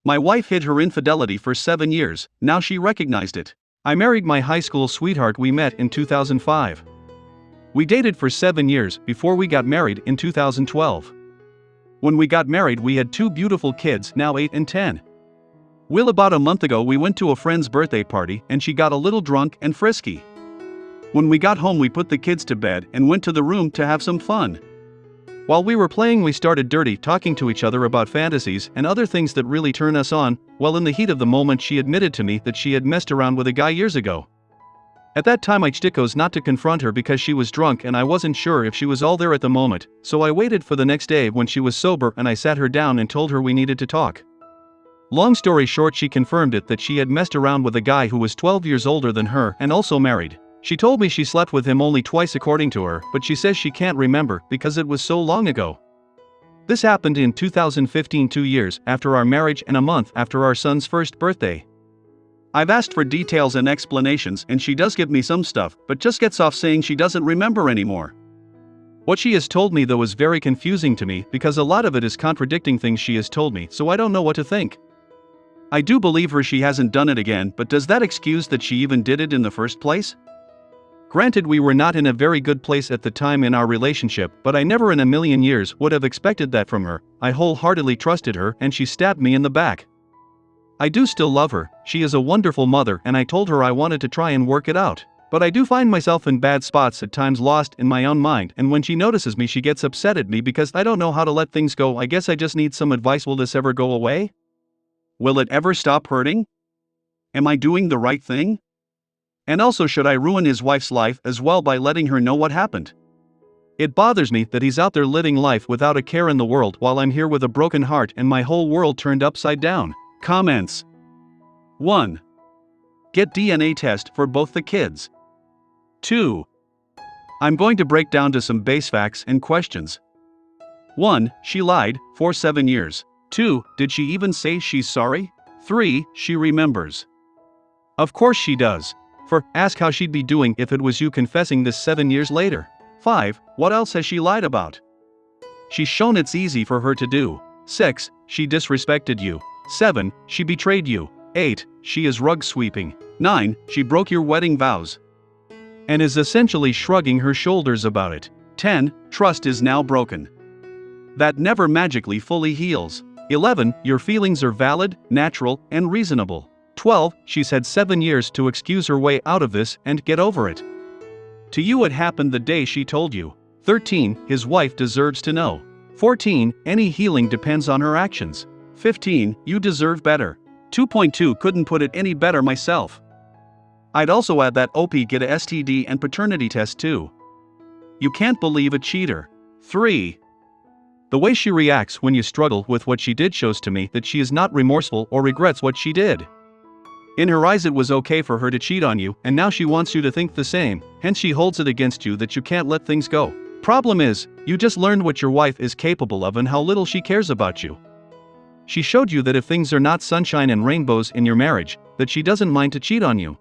My wife hid her infidelity for 7 years, now she recognized it. I married my high school sweetheart we met in 2005. We dated for 7 years before we got married in 2012. When we got married we had 2 beautiful kids, now 8 and 10. Well, about a month ago we went to a friend's birthday party and she got a little drunk and frisky. When we got home we put the kids to bed and went to the room to have some fun. While we were playing we started dirty talking to each other about fantasies and other things that really turn us on. Well, in the heat of the moment she admitted to me that she had messed around with a guy years ago. At that time I chose not to confront her because she was drunk and I wasn't sure if she was all there at the moment, so I waited for the next day when she was sober and I sat her down and told her we needed to talk. Long story short, she confirmed it that she had messed around with a guy who was 12 years older than her and also married. She told me she slept with him only twice according to her, but she says she can't remember because it was so long ago. This happened in 2015, 2 years after our marriage and a month after our son's first birthday. I've asked for details and explanations and she does give me some stuff, but just gets off saying she doesn't remember anymore. What she has told me though is very confusing to me because a lot of it is contradicting things she has told me, so I don't know what to think. I do believe her she hasn't done it again, but does that excuse that she even did it in the first place? Granted, we were not in a very good place at the time in our relationship, but I never in a million years would have expected that from her. I wholeheartedly trusted her and she stabbed me in the back. I do still love her, she is a wonderful mother and I told her I wanted to try and work it out. But I do find myself in bad spots at times, lost in my own mind, and when she notices me she gets upset at me because I don't know how to let things go. I guess I just need some advice. Will this ever go away? Will it ever stop hurting? Am I doing the right thing? And also, should I ruin his wife's life as well by letting her know what happened? It bothers me that he's out there living life without a care in the world while I'm here with a broken heart and my whole world turned upside down. Comments. 1. Get DNA test for both the kids. 2. I'm going to break down to some base facts and questions. 1. She lied for 7 years. 2. Did she even say she's sorry? 3. She remembers. Of course she does. 4. Ask how she'd be doing if it was you confessing this 7 years later. 5. What else has she lied about? She's shown it's easy for her to do. 6. She disrespected you. 7. She betrayed you. 8. She is rug sweeping. 9. She broke your wedding vows and is essentially shrugging her shoulders about it. 10. Trust is now broken. That never magically fully heals. 11. Your feelings are valid, natural, and reasonable. 12. She's had 7 years to excuse her way out of this and get over it. To you it happened the day she told you. 13. His wife deserves to know. 14. Any healing depends on her actions. 15. You deserve better. 2.2 Couldn't put it any better myself. I'd also add that OP get a STD and paternity test too. You can't believe a cheater. 3. The way she reacts when you struggle with what she did shows to me that she is not remorseful or regrets what she did. In her eyes it was okay for her to cheat on you, and now she wants you to think the same, hence she holds it against you that you can't let things go. Problem is, you just learned what your wife is capable of and how little she cares about you. She showed you that if things are not sunshine and rainbows in your marriage, that she doesn't mind to cheat on you.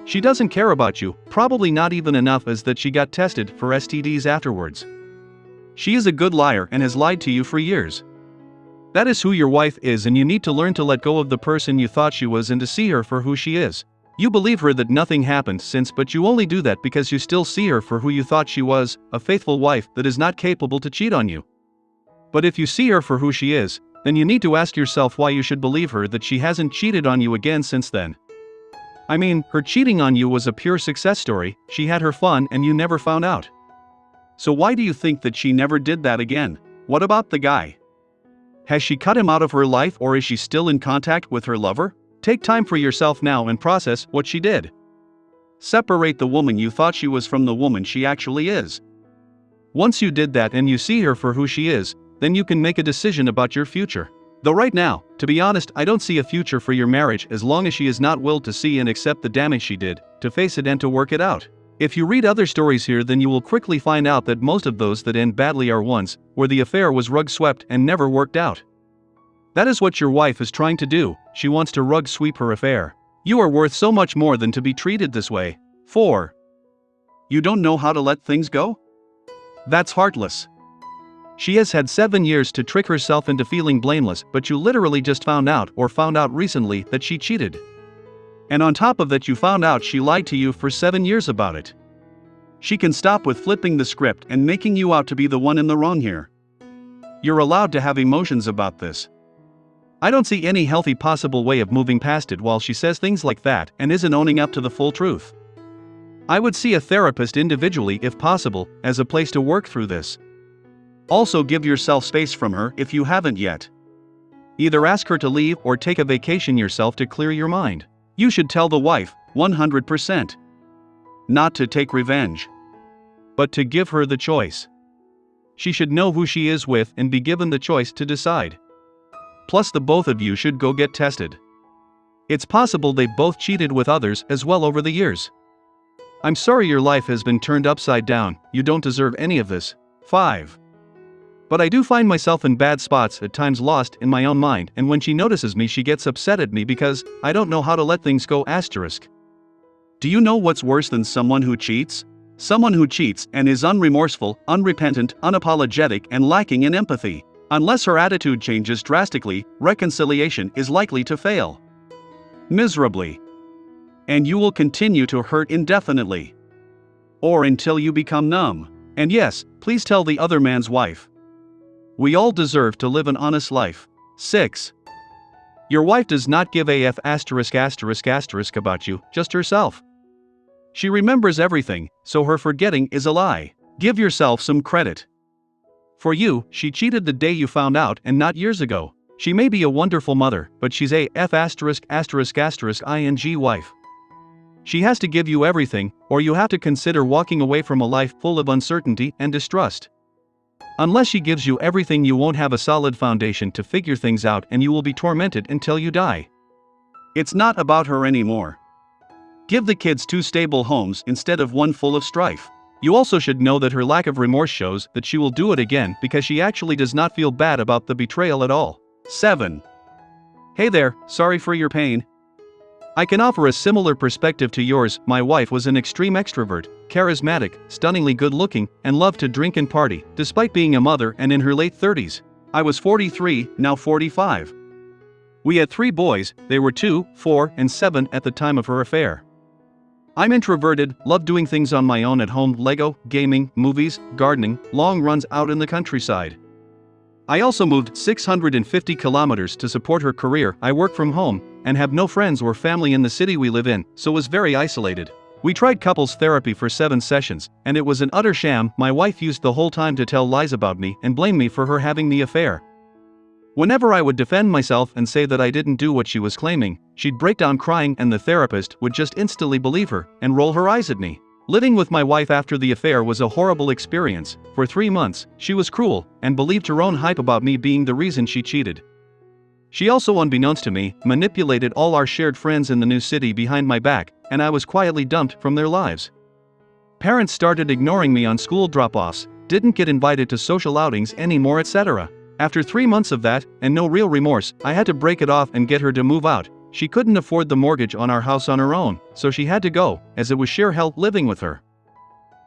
She doesn't care about you, probably not even enough as that she got tested for STDs afterwards. She is a good liar and has lied to you for years. That is who your wife is, and you need to learn to let go of the person you thought she was and to see her for who she is. You believe her that nothing happened since, but you only do that because you still see her for who you thought she was, a faithful wife that is not capable to cheat on you. But if you see her for who she is, then you need to ask yourself why you should believe her that she hasn't cheated on you again since then. I mean, her cheating on you was a pure success story, she had her fun and you never found out. So why do you think that she never did that again? What about the guy? Has she cut him out of her life, or is she still in contact with her lover? Take time for yourself now and process what she did. Separate the woman you thought she was from the woman she actually is. Once you did that and you see her for who she is, then you can make a decision about your future. Though right now, to be honest, I don't see a future for your marriage as long as she is not willed to see and accept the damage she did, to face it and to work it out. If you read other stories here, then you will quickly find out that most of those that end badly are ones where the affair was rug swept and never worked out. That is what your wife is trying to do. She wants to rug sweep her affair. You are worth so much more than to be treated this way. 4. You don't know how to let things go? That's heartless. She has had 7 years to trick herself into feeling blameless, but you literally just found out recently that she cheated. And on top of that, you found out she lied to you for 7 years about it. She can stop with flipping the script and making you out to be the one in the wrong here. You're allowed to have emotions about this. I don't see any healthy possible way of moving past it while she says things like that and isn't owning up to the full truth. I would see a therapist individually if possible, as a place to work through this. Also, give yourself space from her if you haven't yet. Either ask her to leave or take a vacation yourself to clear your mind. You should tell the wife, 100%. Not to take revenge, but to give her the choice. She should know who she is with and be given the choice to decide. Plus, the both of you should go get tested. It's possible they both cheated with others as well over the years. I'm sorry your life has been turned upside down, you don't deserve any of this. 5. But I do find myself in bad spots at times, lost in my own mind, and when she notices me she gets upset at me because I don't know how to let things go. Do you know what's worse than someone who cheats? Someone who cheats and is unremorseful, unrepentant, unapologetic, and lacking in empathy. Unless her attitude changes drastically, reconciliation is likely to fail miserably. And you will continue to hurt indefinitely. Or until you become numb. And yes, please tell the other man's wife. We all deserve to live an honest life. 6. Your wife does not give a f*** about you, just herself. She remembers everything, so her forgetting is a lie. Give yourself some credit. For you, she cheated the day you found out and not years ago. She may be a wonderful mother, but she's a ing wife. She has to give you everything, or you have to consider walking away from a life full of uncertainty and distrust. Unless she gives you everything, you won't have a solid foundation to figure things out and you will be tormented until you die. It's not about her anymore. Give the kids 2 stable homes instead of one full of strife. You also should know that her lack of remorse shows that she will do it again because she actually does not feel bad about the betrayal at all. 7. Hey there, sorry for your pain. I can offer a similar perspective to yours. My wife was an extreme extrovert, charismatic, stunningly good looking, and loved to drink and party, despite being a mother and in her late 30s. I was 43, now 45. We had 3 boys, they were 2, 4, and 7 at the time of her affair. I'm introverted, love doing things on my own at home: Lego, gaming, movies, gardening, long runs out in the countryside. I also moved 650 kilometers to support her career. I work from home and have no friends or family in the city we live in, so was very isolated. We tried couples therapy for 7 sessions, and it was an utter sham. My wife used the whole time to tell lies about me and blame me for her having the affair. Whenever I would defend myself and say that I didn't do what she was claiming, she'd break down crying and the therapist would just instantly believe her and roll her eyes at me. Living with my wife after the affair was a horrible experience. For 3 months, she was cruel and believed her own hype about me being the reason she cheated. She also, unbeknownst to me, manipulated all our shared friends in the new city behind my back, and I was quietly dumped from their lives. Parents started ignoring me on school drop-offs, didn't get invited to social outings anymore, etc. After 3 months of that, and no real remorse, I had to break it off and get her to move out. She couldn't afford the mortgage on our house on her own, so she had to go, as it was sheer hell living with her.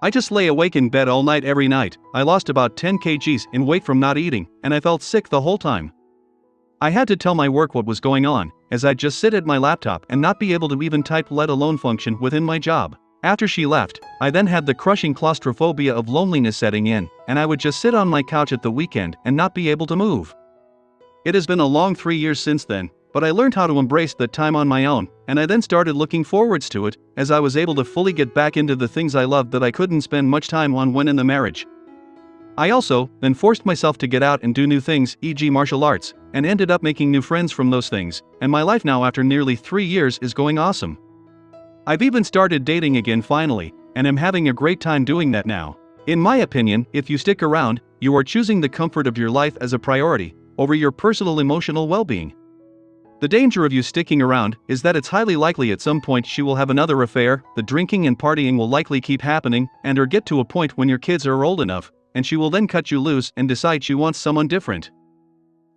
I just lay awake in bed all night every night. I lost about 10 kgs in weight from not eating, and I felt sick the whole time. I had to tell my work what was going on, as I'd just sit at my laptop and not be able to even type, let alone function within my job. After she left, I then had the crushing claustrophobia of loneliness setting in, and I would just sit on my couch at the weekend and not be able to move. It has been a long 3 years since then, but I learned how to embrace that time on my own, and I then started looking forwards to it, as I was able to fully get back into the things I loved that I couldn't spend much time on when in the marriage. I also then forced myself to get out and do new things, e.g. martial arts, and ended up making new friends from those things, and my life now after nearly 3 years is going awesome. I've even started dating again finally, and am having a great time doing that now. In my opinion, if you stick around, you are choosing the comfort of your life as a priority, over your personal emotional well-being. The danger of you sticking around is that it's highly likely at some point she will have another affair, the drinking and partying will likely keep happening, and or get to a point when your kids are old enough, and she will then cut you loose and decide she wants someone different.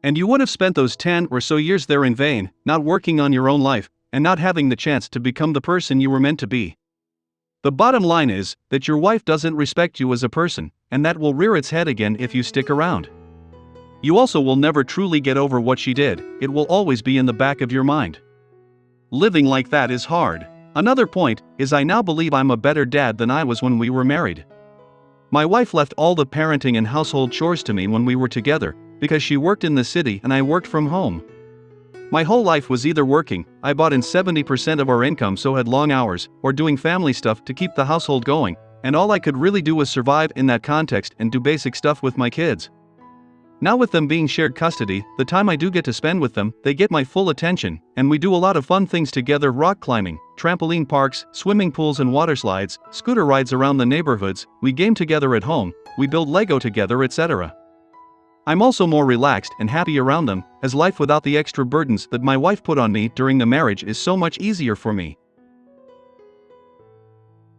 And you would have spent those 10 or so years there in vain, not working on your own life, and not having the chance to become the person you were meant to be. The bottom line is that your wife doesn't respect you as a person, and that will rear its head again if you stick around. You also will never truly get over what she did, it will always be in the back of your mind. Living like that is hard. Another point is I now believe I'm a better dad than I was when we were married. My wife left all the parenting and household chores to me when we were together, because she worked in the city and I worked from home. My whole life was either working, I bought in 70% of our income so had long hours, or doing family stuff to keep the household going, and all I could really do was survive in that context and do basic stuff with my kids. Now with them being shared custody, the time I do get to spend with them, they get my full attention, and we do a lot of fun things together: rock climbing, trampoline parks, swimming pools and water slides, scooter rides around the neighborhoods, we game together at home, we build Lego together, etc. I'm also more relaxed and happy around them, as life without the extra burdens that my wife put on me during the marriage is so much easier for me.